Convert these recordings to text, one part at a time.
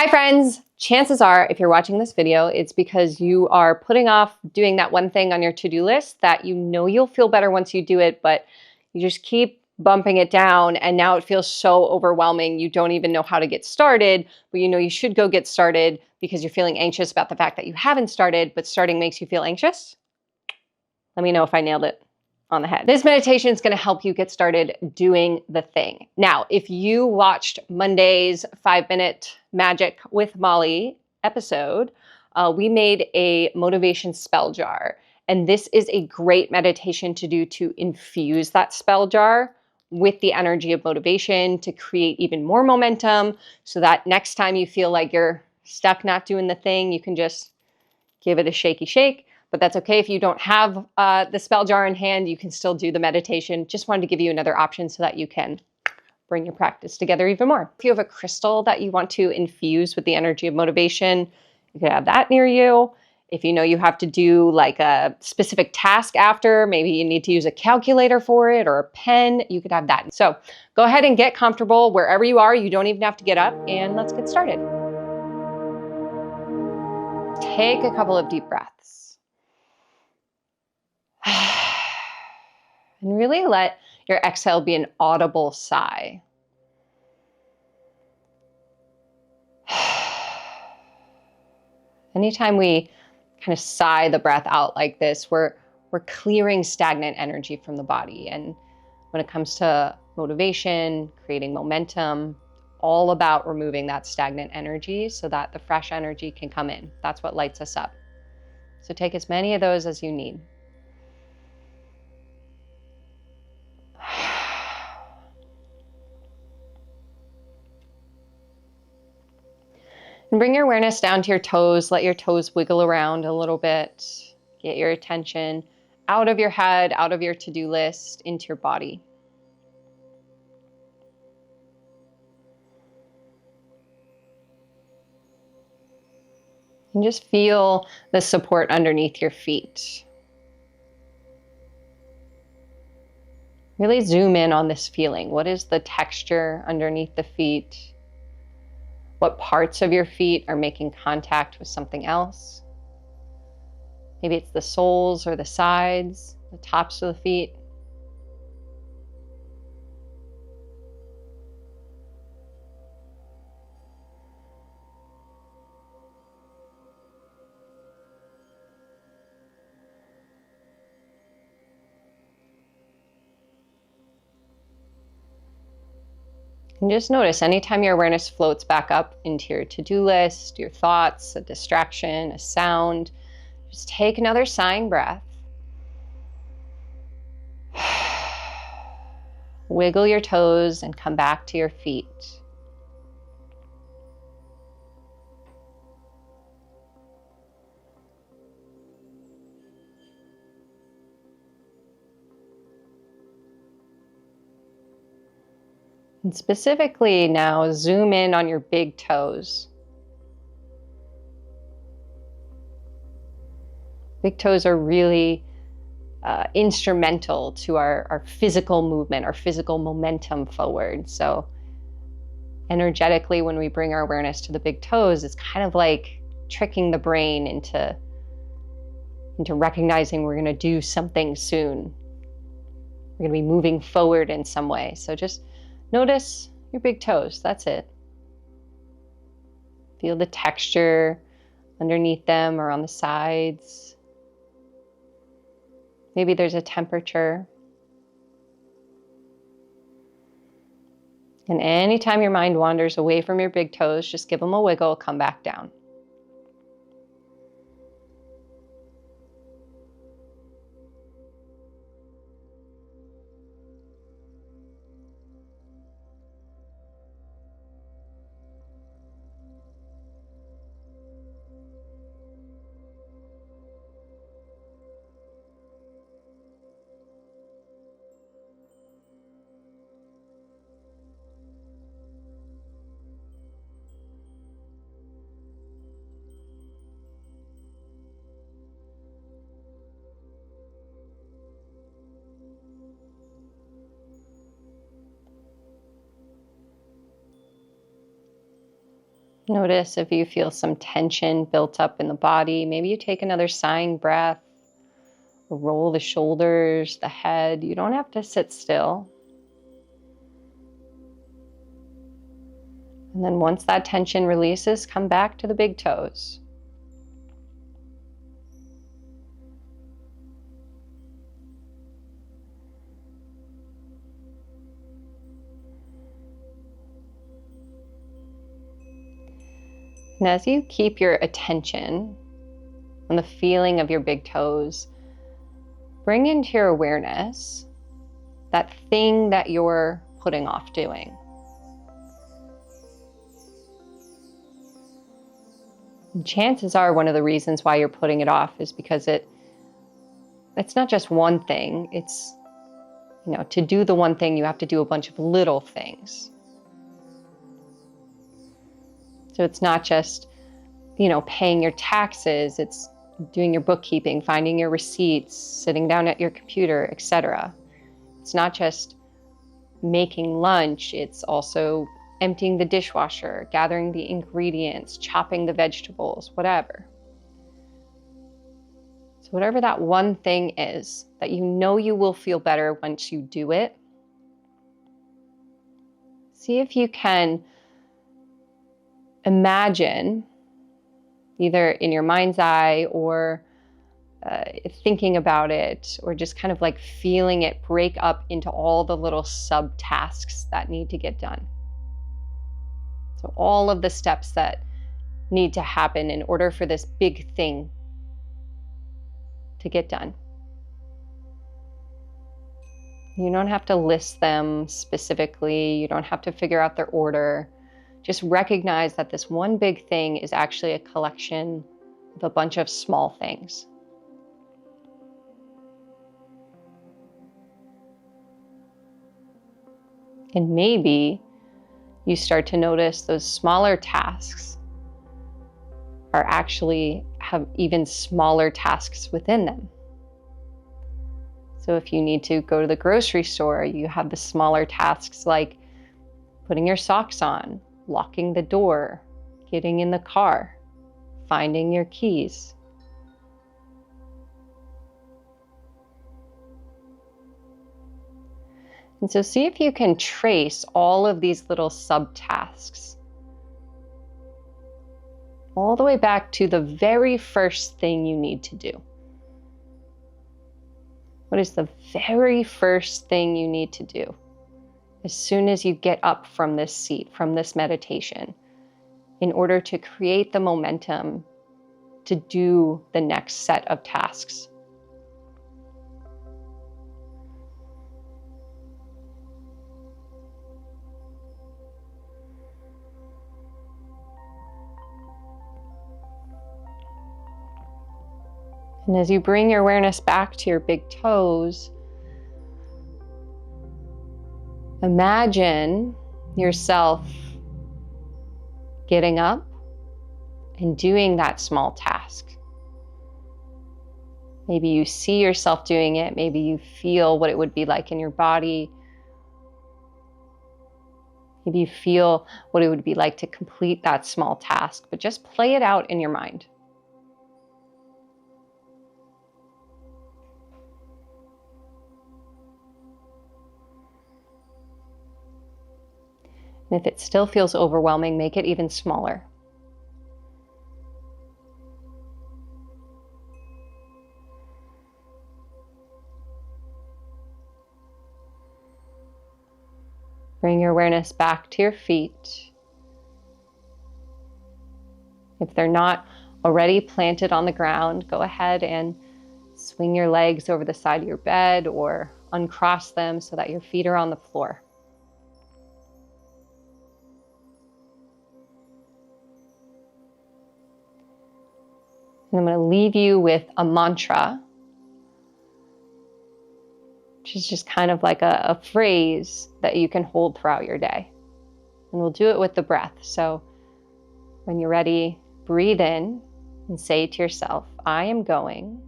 Hi friends! Chances are, if you're watching this video, it's because you are putting off doing that one thing on your to-do list that you know you'll feel better once you do it, but you just keep bumping it down and now it feels so overwhelming you don't even know how to get started, but you know you should go get started because you're feeling anxious about the fact that you haven't started, but starting makes you feel anxious. Let me know if I nailed it on the head. This meditation is going to help you get started doing the thing. Now, if you watched Monday's 5-minute Magic with Molly episode, we made a motivation spell jar. And this is a great meditation to do to infuse that spell jar with the energy of motivation to create even more momentum so that next time you feel like you're stuck not doing the thing, you can just give it a shaky shake. But that's okay if you don't have the spell jar in hand, you can still do the meditation. Just wanted to give you another option so that you can bring your practice together even more. If you have a crystal that you want to infuse with the energy of motivation, you could have that near you. If you know you have to do like a specific task after, maybe you need to use a calculator for it or a pen, you could have that. So go ahead and get comfortable wherever you are. You don't even have to get up, and let's get started. Take a couple of deep breaths. And really let your exhale be an audible sigh. Anytime we kind of sigh the breath out like this, we're clearing stagnant energy from the body. And when it comes to motivation, creating momentum, all about removing that stagnant energy so that the fresh energy can come in. That's what lights us up. So take as many of those as you need. And bring your awareness down to your toes. Let your toes wiggle around a little bit. Get your attention out of your head, out of your to-do list, into your body. And just feel the support underneath your feet. Really zoom in on this feeling. What is the texture underneath the feet? What parts of your feet are making contact with something else? Maybe it's the soles or the sides, the tops of the feet. And just notice anytime your awareness floats back up into your to-do list, your thoughts, a distraction, a sound, just take another sighing breath. Wiggle your toes and come back to your feet. And specifically now, zoom in on your big toes. Big toes are really instrumental to our physical movement, our physical momentum forward. So energetically, when we bring our awareness to the big toes, it's kind of like tricking the brain into recognizing we're going to do something soon. We're going to be moving forward in some way. So just notice your big toes. That's it. Feel the texture underneath them or on the sides. Maybe there's a temperature. And anytime your mind wanders away from your big toes, just give them a wiggle, come back down. Notice if you feel some tension built up in the body. Maybe you take another sighing breath, roll the shoulders, the head. You don't have to sit still. And then once that tension releases, come back to the big toes. And as you keep your attention on the feeling of your big toes, bring into your awareness that thing that you're putting off doing. And chances are one of the reasons why you're putting it off is because it's not just one thing. It's, to do the one thing, you have to do a bunch of little things. So it's not just, paying your taxes, it's doing your bookkeeping, finding your receipts, sitting down at your computer, etc. It's not just making lunch, it's also emptying the dishwasher, gathering the ingredients, chopping the vegetables, whatever. So whatever that one thing is that you will feel better once you do it, see if you can imagine, either in your mind's eye or thinking about it, or just kind of like feeling it break up into all the little sub-tasks that need to get done. So all of the steps that need to happen in order for this big thing to get done. You don't have to list them specifically. You don't have to figure out their order. Just recognize that this one big thing is actually a collection of a bunch of small things. And maybe you start to notice those smaller tasks have even smaller tasks within them. So if you need to go to the grocery store, you have the smaller tasks like putting your socks on, locking the door, getting in the car, finding your keys. And so see if you can trace all of these little subtasks all the way back to the very first thing you need to do. What is the very first thing you need to do as soon as you get up from this seat, from this meditation, in order to create the momentum to do the next set of tasks? And as you bring your awareness back to your big toes, imagine yourself getting up and doing that small task. Maybe you see yourself doing it. Maybe you feel what it would be like in your body. Maybe you feel what it would be like to complete that small task, but just play it out in your mind. And if it still feels overwhelming, make it even smaller. Bring your awareness back to your feet. If they're not already planted on the ground, go ahead and swing your legs over the side of your bed or uncross them so that your feet are on the floor. And I'm going to leave you with a mantra, which is just kind of like a phrase that you can hold throughout your day. And we'll do it with the breath. So when you're ready, breathe in and say to yourself, I am going.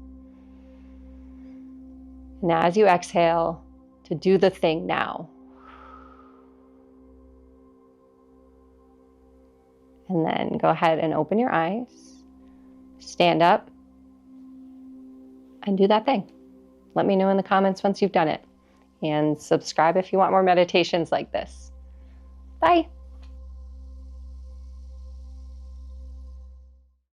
And as you exhale, to do the thing now. And then go ahead and open your eyes, stand up, and do that thing. Let me know in the comments once you've done it. And subscribe if you want more meditations like this. Bye.